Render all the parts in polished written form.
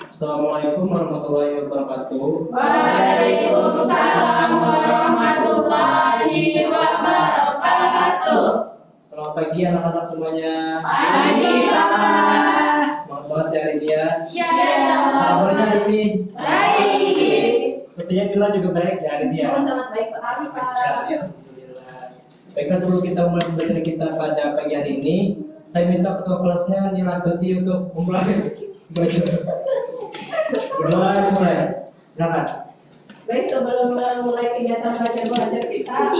Assalamualaikum warahmatullahi wabarakatuh. Waalaikumsalam warahmatullahi wabarakatuh. Selamat pagi anak-anak semuanya. Pagi, Pak. Semangat banget ya hari ini ya. Iya. Kabarnya hari ini? Baik. Sepertinya Bila juga baik ya hari ini ya. Oh, sangat baik sekali, Pak. Alhamdulillah. Baiklah, sebelum kita mulai belajar kita pada pagi hari ini, saya minta ketua kelasnya Nila Astuti untuk memulai belajar. Berdoa dimulai. Silakan. Baik, sebelum mulai kegiatan belajar kita,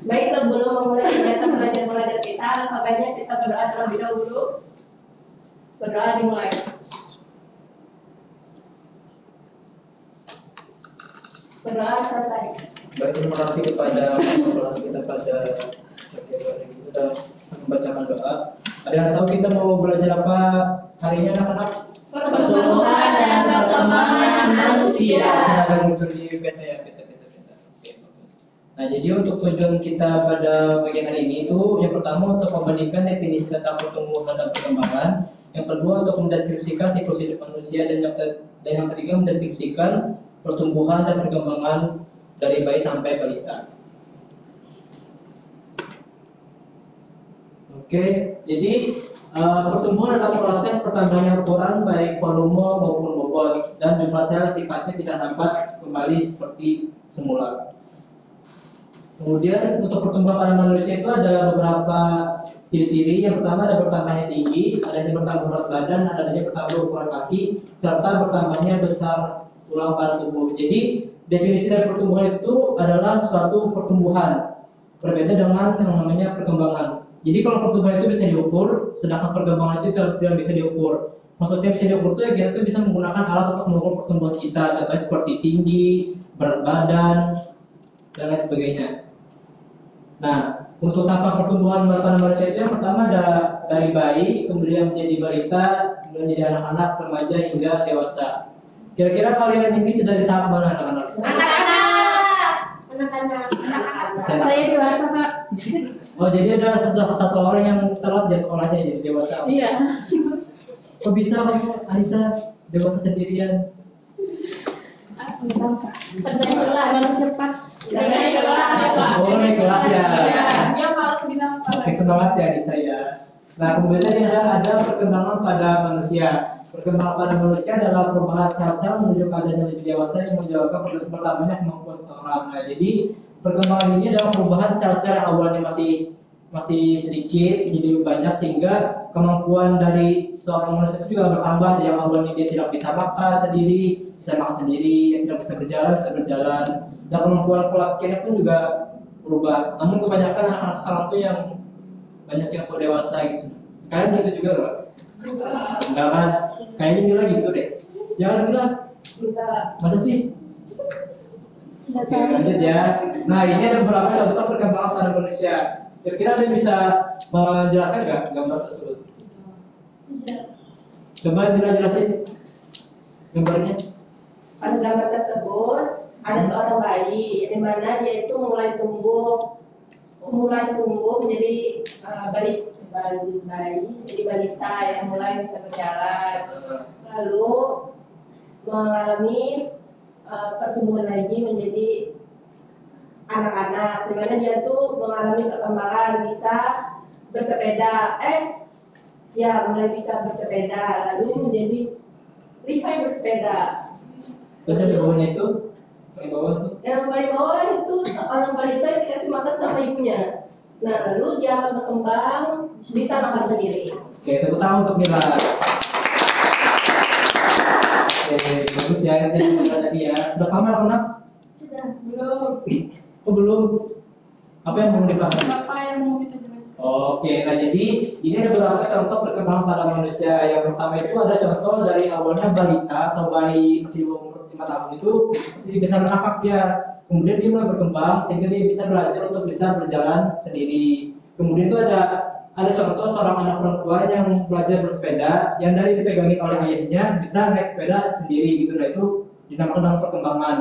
Baik, sebelum memulai kegiatan belajar kita, sebaiknya kita berdoa terlebih dahulu. Berdoa dimulai. Berdoa selesai. Baik, terima kasih kepada kelas kita pada bagaimana kita sudah membacakan doa. Ada yang tahu kita mau belajar apa hari ini anak-anak? Pertumbuhan dan perkembangan manusia. Sudah ada muncul di PT ya, PT. Oke, bagus. Nah, jadi untuk tujuan kita pada bagian hari ini itu yang pertama untuk membandingkan definisi tentang pertumbuhan dan perkembangan, yang kedua untuk mendeskripsikan siklus hidup manusia, dan yang ketiga mendeskripsikan pertumbuhan dan perkembangan dari bayi sampai balita. Oke, jadi pertumbuhan adalah proses pertambahan ukuran baik volume maupun bobot, dan jumlah sel sifatnya tidak dapat kembali seperti semula. Kemudian untuk pertumbuhan pada manusia itu ada beberapa ciri-ciri. Yang pertama ada bertambahnya tinggi, adanya bertambah berat badan, adanya bertambah ukuran kaki, serta bertambahnya besar tulang pada tubuh. Jadi definisi dari pertumbuhan itu adalah suatu pertumbuhan, berbeda dengan yang namanya perkembangan. Jadi kalau pertumbuhan itu bisa diukur, sedangkan perkembangan itu tidak bisa diukur. Maksudnya bisa diukur itu ya kita tuh bisa menggunakan alat untuk mengukur pertumbuhan kita, contohnya seperti tinggi, berat badan, dan lain sebagainya. Nah, untuk tahapan pertumbuhan pada manusia itu yang pertama ada dari bayi, kemudian menjadi balita, kemudian menjadi anak-anak, remaja hingga dewasa. Kira-kira kalian ini sudah di tahap mana anak-anak? Anak-anak. Saya dewasa, Pak. Oh, jadi ada satu orang yang telat ya sekolahnya jadi dewasa. Iya. Kok bisa kamu, Aisyah, dewasa sendirian? Kerjain kelas cepat. Naik kelas, Pak. Oh, naik kelas ya. Dia malas bilang Oke, semangat ya di saya. Nah, kemudian ada perkembangan pada manusia. Perkembangan pada manusia adalah perubahan sel-sel menuju keadaan yang lebih dewasa yang menyebabkan bertambahnya kemampuan seseorang. Nah, jadi perkembangan ini adalah perubahan sel-sel yang awalnya masih sedikit jadi lebih banyak, sehingga kemampuan dari seorang manusia itu juga bertambah. Yang awalnya dia tidak bisa makan sendiri, bisa makan sendiri, yang tidak bisa berjalan, dan kemampuan pola pikirnya pun juga berubah. Namun kebanyakan anak-anak sekarang tuh yang banyak yang sudah dewasa gitu. Kalian gitu juga nggak? Enggak kan? Kayaknya Mila gitu deh. Jangan Mila. Enggak. Masa sih? Oke, lanjut ya. Nah, ini ada beberapa contoh perkembangan pada manusia. Kira-kira ada yang bisa menjelaskan nggak gambar tersebut? Coba Mila jelasin gambarnya. Pada gambar tersebut ada seorang bayi di mana dia itu mulai tumbuh menjadi bayi, jadi balita yang mulai bisa berjalan, lalu mengalami pertumbuhan lagi menjadi anak-anak, di mana dia tuh mengalami perkembangan bisa bersepeda, mulai bisa bersepeda, lalu menjadi lihai bersepeda. Terus di bawahnya itu, paling bawah tuh. Yang paling bawah itu seorang balita yang dikasih makan sama ibunya. Nah, lalu dia akan berkembang bisa makan sendiri. Oke, tepuk tangan untuk Mila. Oke, bagus ya, ini tadi ya. Sudah paham anak-anak? Sudah, belum. Oh, belum. Apa yang belum dipahami? Apa yang mau kita jelaskan? Oke, nah jadi ini ada beberapa contoh perkembangan pada manusia. Yang pertama itu ada contoh dari awalnya balita atau bayi masih umur 5 tahun itu masih bisa merangkak ya. Kemudian dia mulai berkembang sehingga dia bisa belajar untuk bisa berjalan sendiri. Kemudian itu ada contoh seorang anak perempuan yang belajar bersepeda yang dari dipegangin oleh ayahnya bisa naik sepeda sendiri gitu. Nah, itu dinamakan dengan perkembangan.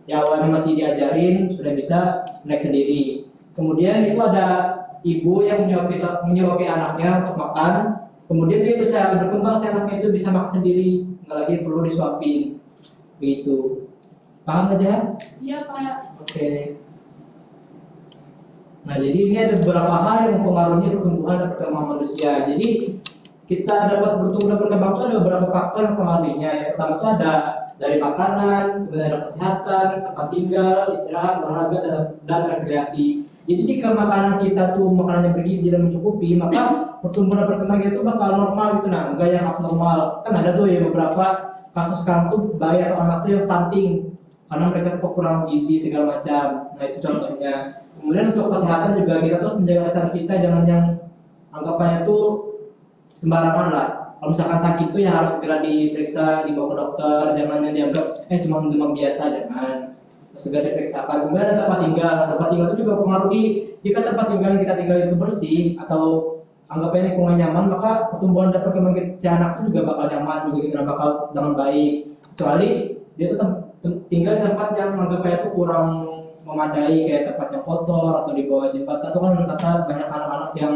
Yang awalnya masih diajarin sudah bisa naik sendiri. Kemudian itu ada ibu yang menyuapi anaknya untuk makan, kemudian dia bisa berkembang, si anaknya itu bisa makan sendiri, nggak lagi perlu disuapin, begitu. Paham aja? Iya Pak. Oke. Nah, jadi ini ada beberapa hal yang mempengaruhi pertumbuhan dan perkembangan manusia. Jadi kita dapat bertumbuh dan berkembang itu ada beberapa faktor yang mempengaruhinya. Yang pertama itu ada dari makanan, kemudian ada kesehatan, tempat tinggal, istirahat, olahraga, dan rekreasi. Jadi jika makanan kita tuh makanannya bergizi dan mencukupi, maka pertumbuhan dan perkembangan itu bakal normal gitu, nah, enggak yang abnormal. Kan ada tuh ya beberapa kasus sekarang tuh bayi atau anak tuh yang stunting karena mereka tuh kurang gizi segala macam. Nah, itu contohnya. Kemudian untuk kesehatan juga kita terus menjaga kesehatan kita, jangan yang anggapannya tuh sembarangan lah. Kalau misalkan sakit tuh ya harus segera diperiksa, dibawa ke dokter, jangan yang dianggap cuma demam biasa, jangan. Segera diperiksakan. Kemudian ada tempat tinggal. Nah, tempat tinggal itu juga mempengaruhi. Jika tempat tinggal yang kita tinggal itu bersih atau anggapnya lingkungan nyaman, maka pertumbuhan dan perkembangan si anak itu juga bakal nyaman, juga kita bakal dengan baik. Kecuali dia tuh tinggal di tempat yang anggapnya itu kurang memadai, kayak tempat yang kotor atau di bawah jembatan, itu kan kata banyak anak-anak yang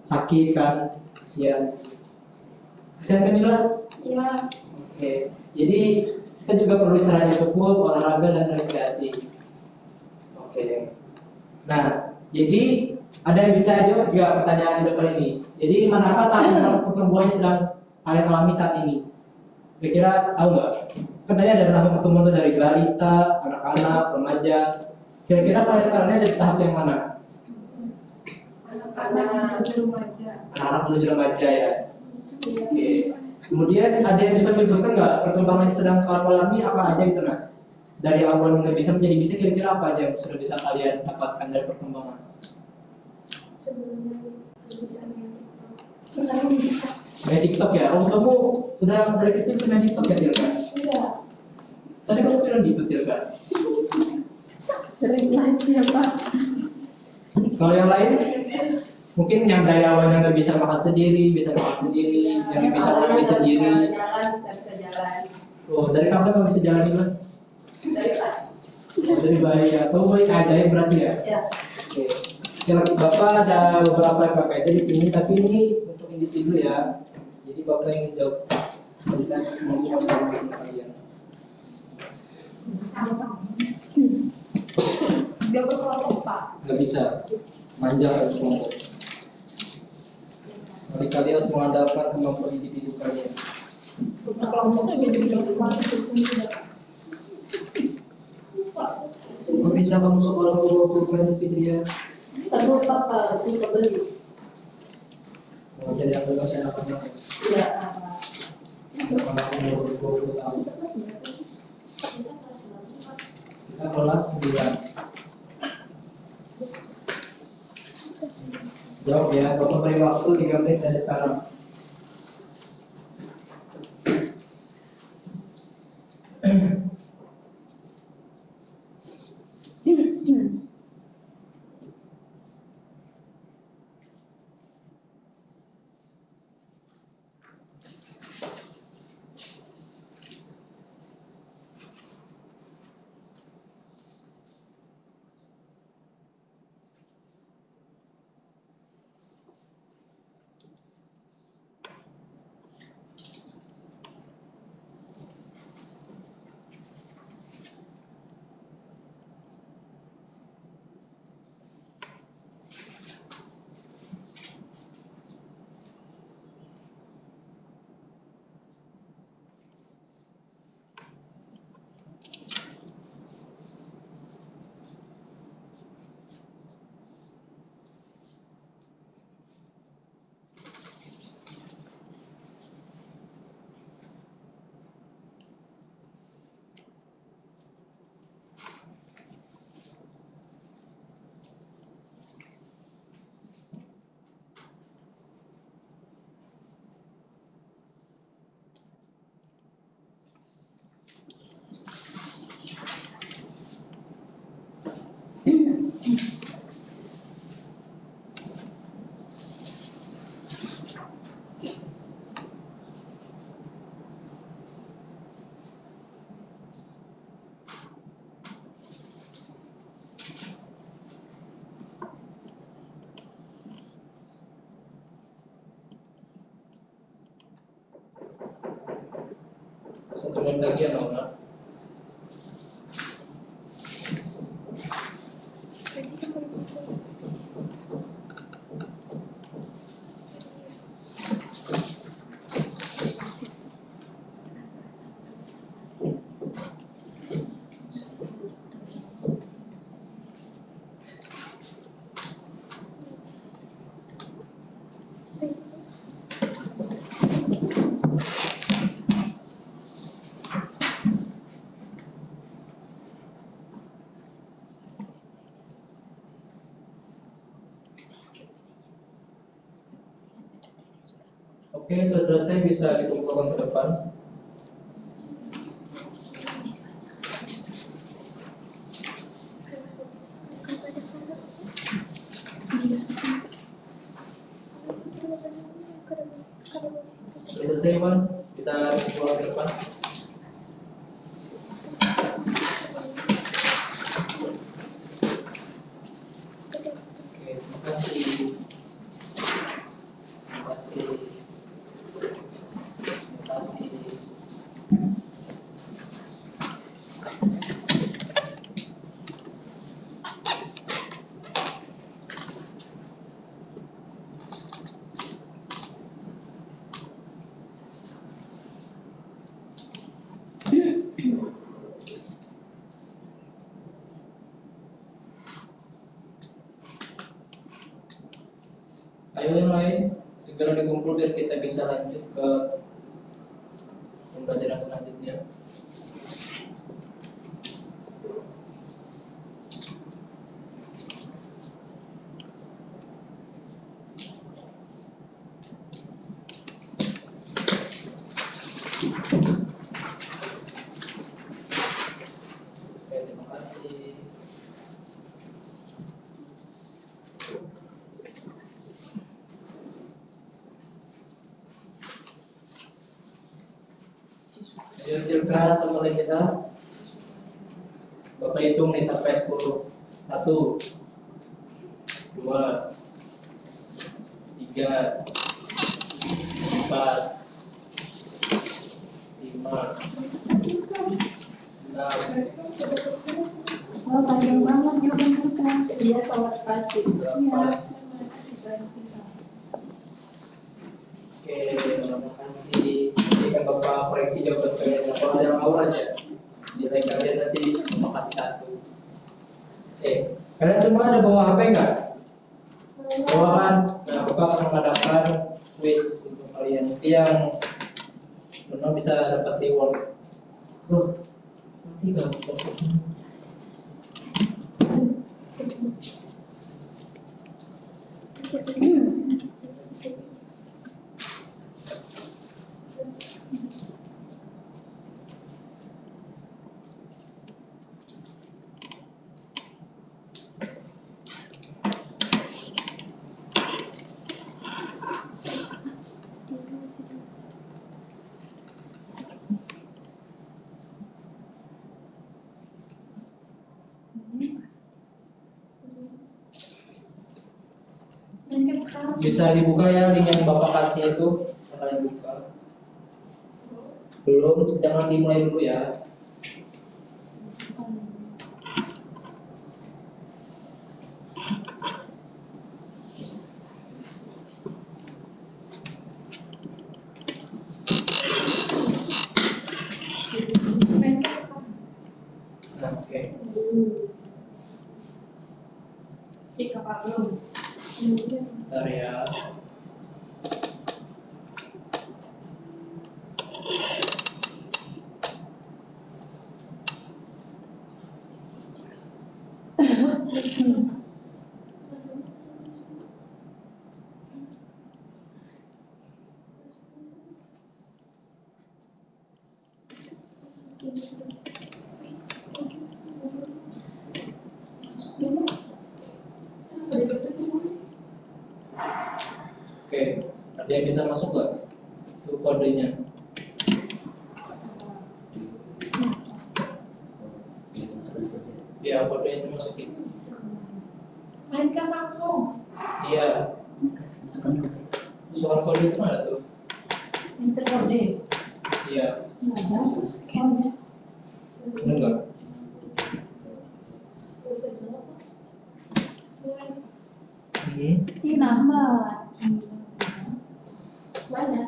sakit kan, kasihan. Kasihan kan Nila? Iya. Oke, jadi kita juga perlu istirahat yang cukup, olahraga dan rekreasi. Oke. Nah, jadi ada yang bisa jawab juga pertanyaan di depan ini. Jadi manakah tahap proses pertumbuhan yang sedang kalian alami saat ini? Kira-kira tahu nggak? Katanya ada tahap pertumbuhan itu dari balita, anak-anak, remaja. Kira-kira kalian sekarang ada di tahap yang mana? Anak-anak menuju remaja. Anak-anak menuju remaja ya. Oke. Kemudian ada yang bisa menyebutkan nggak perkembangan yang sedang kalian alami apa aja gitu, nah? Dari awal nggak bisa menjadi bisa, kira-kira apa aja yang sudah bisa kalian dapatkan dari perkembangan? Main TikTok ya? Oh, kamu sudah dari kecil main TikTok ya, Tirka? Iya. Tadi kamu bilang gitu, Tirka? Sering banget ya Pak. Kalau yang lain? Mungkin yang dari awalnya nggak bisa makan sendiri, bisa makan sendiri, yang bisa mandi sendiri. Bisa jalan. Oh, dari kapan kamu bisa jalan dulu? Dari Pak. Oh, dari bayi ya. Kamu bayi ajaib berarti ya? Ya. Oke. Oke, Bapak ada beberapa KPT di sini, tapi ini untuk individu ya. Jadi Bapak yang jawab tentang kemampuan kalian. Dia berkelompok Pak. Nggak bisa manja kan kelompok. Jadi kalian harus mengandalkan kemampuan individu kalian. Kelompoknya jadi berkelompok. Kok bisa kamu sekolah berkelompok Fitria? Lalu Pak di pembeli. Oh, jadi aku nggak usah anak-anak. Iya. Anak-anak umur 20 tahun. Kita kelas 9. Jawab ya, Bapak beri waktu 3 menit dari sekarang. 1 menit lagi ya Nona. Oke, sudah selesai, bisa dikumpulkan ke depan. Sudah selesai, Iwan, bisa dikumpulkan ke depan. Oke, terima kasih. Terima kasih. Terima kasih. Ayo yang lain, segera dikumpul biar kita bisa lanjut ke pembelajaran selanjutnya. Oke, terima kasih. Ayo keras teman kita. Bapak hitung nih sampai 10. 1, 2, 3, 4, 5, 6. Oh, panjang banget ya bentuknya. Iya, sangat pasti. Iya. Oke, terima kasih. Nanti kan Bapak koreksi jawaban kalian. Kalau ada yang ngawur aja, nilai kalian nanti Bapak kasih 1. Oke, kalian semua ada bawa HP nggak? Bawa kan? Nah, Bapak akan mengadakan quiz untuk kalian. Nanti yang benar bisa dapat reward. Loh, nanti nggak masuk. Bisa dibuka ya link yang Bapak kasih itu, sekalian buka. Belum, jangan dimulai dulu ya. Nah, oke. Tiga Pak belum. Bentar ya. Oke, ada yang bisa masuk nggak? Itu kodenya. Ya, kodenya itu masukin. Mainkan langsung. Iya. Soal kode itu mana tuh? Minta kode. Iya. Enggak. Ini nama. Mana?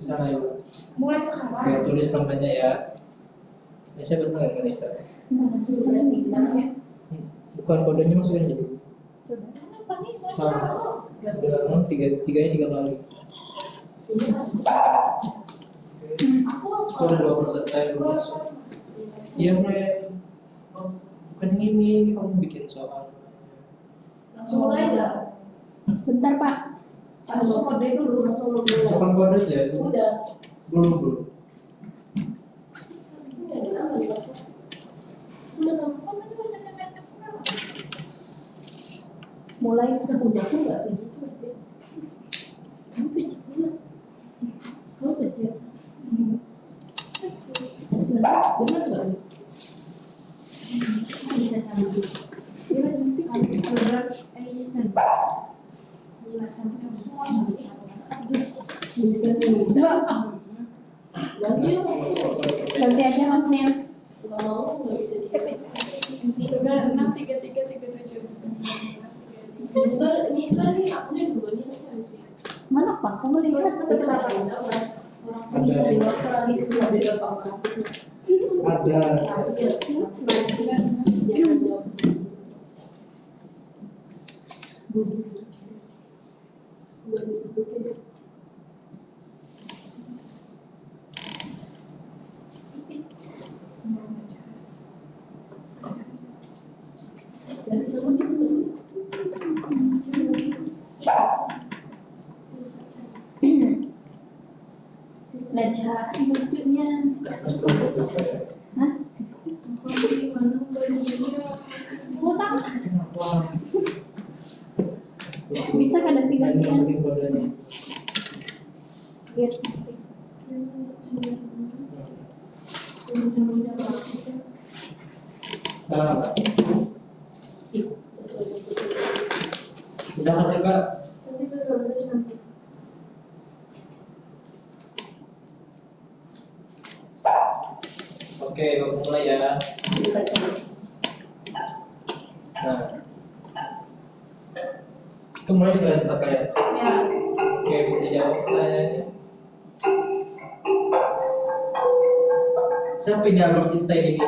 Bisa nggak ya? Mulai sekarang. Oke, tulis namanya ya. Nisa benar nggak Nisa? Bukan kodenya masukin aja dulu. Kenapa nih? Mulai Salah. sekarang. Tiganya 3 kali. Aku Skor 2%. Iya, Fred. Oh, bukan yang ini kamu bikin soal. langsung mulai nggak? Bentar Pak. Langsung kode dulu, langsung mulai. Soal kode aja. Udah. Belum. Mulai. Udah punya aku nggak kayak gitu? Kamu pijit dulu. Kamu pijit. Benar nggak? Bisa cantik. Albert Einstein. Bisa nih. Ganti dong. Ganti aja maknya. Nggak mau nggak bisa dikit. 96 37 Ini sekarang nih akunya dua nih. Mana Pak? Kamu lihat Tapi kenapa enggak mas? Orang bisa dewasa lagi terus di depan orang. Ada. Najah lucunya. Hah? Utang. Bisa kan ada sih gantian? Masukin kodenya. Lihat. Salah nggak? Udah kata Kak. Oke, baru mulai ya. Nah, itu mulai dengan 4 kali ya. Ya. Oke, bisa dijawab pertanyaannya. Siapa ini Albert Einstein ini?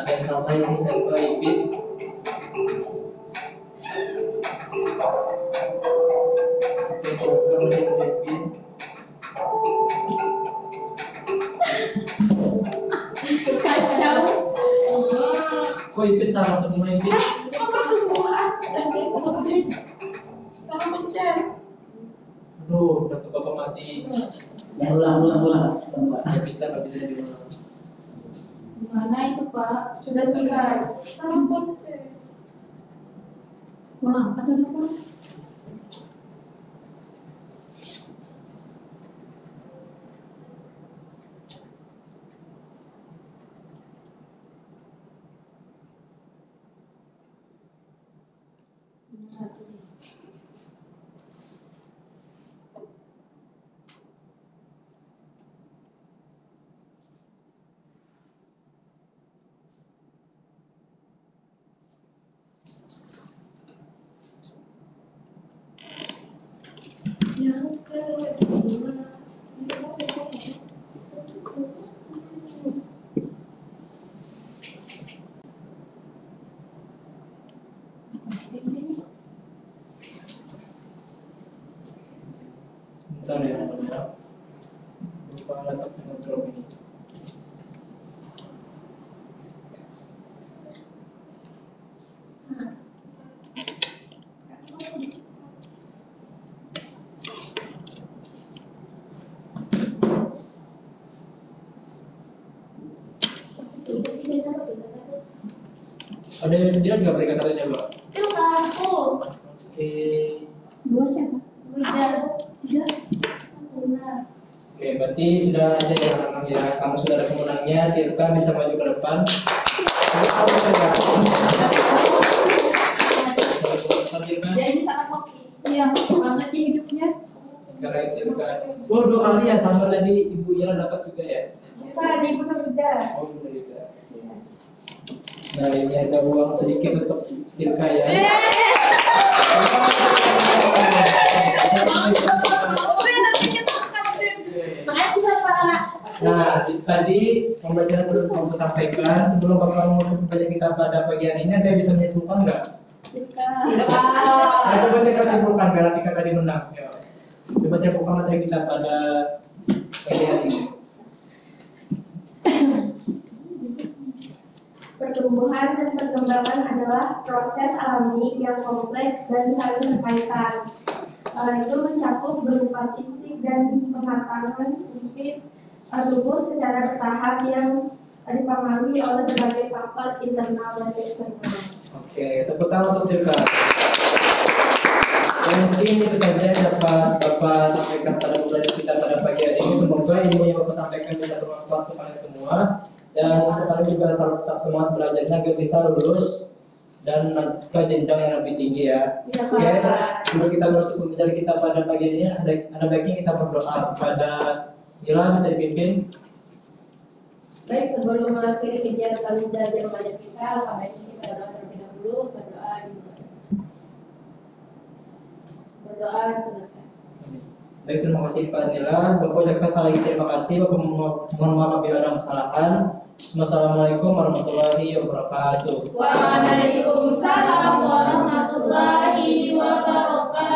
Ada yang salah ini saya lupa Ipin. Oke, coba saya ke Ipin. Kacau. Kok Ipin salah semua Ipin? Salah pencet. Aduh, udah bapak mati. Ulang. Nggak bisa diulang. Mana itu Pak? Sudah selesai. Salah pencet. Ulang apa tuh ulang? Satu. Yang kedua. Bentar ya, teman-teman. Lupa laptop kontrol ini. Itu tiga satu. Ada yang 9 juga peringkat 1 siapa? Itu aku. Oke. 2 siapa? Wida. 3. Benar. Oke, berarti sudah aja ya anak-anak ya. Kamu sudah ada pemenangnya, Tirka bisa maju ke depan. Dia ini sangat hoki. Iya, banget ya hidupnya. Karena Tirka. Oh, 2 kali ya, sama tadi Ibu Ira dapat juga ya. Bukan, Ibu Nurida. Oh, benar juga. Nah, ini ada uang sedikit untuk Tirka ya. Makasih Bapak. Nah, tadi pembelajaran perlu kamu sampaikan sebelum Bapak menutup pembelajaran kita pada pagi hari ini, Anda bisa menyimpulkan nggak? Nah, coba kita simpulkan karena Tika tadi menang. Ya. Coba simpulkan materi kita pada pagi hari ini. Pertumbuhan dan perkembangan adalah proses alami yang kompleks dan saling berkaitan. Itu mencakup berupa fisik dan pematangan fungsi tubuh secara bertahap yang dipengaruhi oleh berbagai faktor internal dan eksternal. Oke, tepuk tangan untuk Tirka. Dan mungkin itu saja yang dapat Bapak sampaikan pada pembelajaran kita pada pagi hari ini. Semoga ilmu yang Bapak sampaikan bisa bermanfaat untuk kalian semua. Dan kalian juga harus tetap semangat belajarnya agar bisa lulus dan lanjut ke jenjang yang lebih tinggi ya. Iya, Oke, Pak. sebelum kita menutup pembelajaran kita pada pagi ini, ada baiknya kita berdoa kepada Mila, bisa dipimpin. Baik, sebelum mengakhiri kegiatan belajar mengajar kita, alangkah baiknya kita berdoa terlebih dahulu. Berdoa selesai. Baik, terima kasih Pak Nila. Bapak ucapkan sekali lagi terima kasih. Bapak mohon maaf apabila ada kesalahan. Wassalamualaikum warahmatullahi wabarakatuh. Waalaikumsalam warahmatullahi wabarakatuh.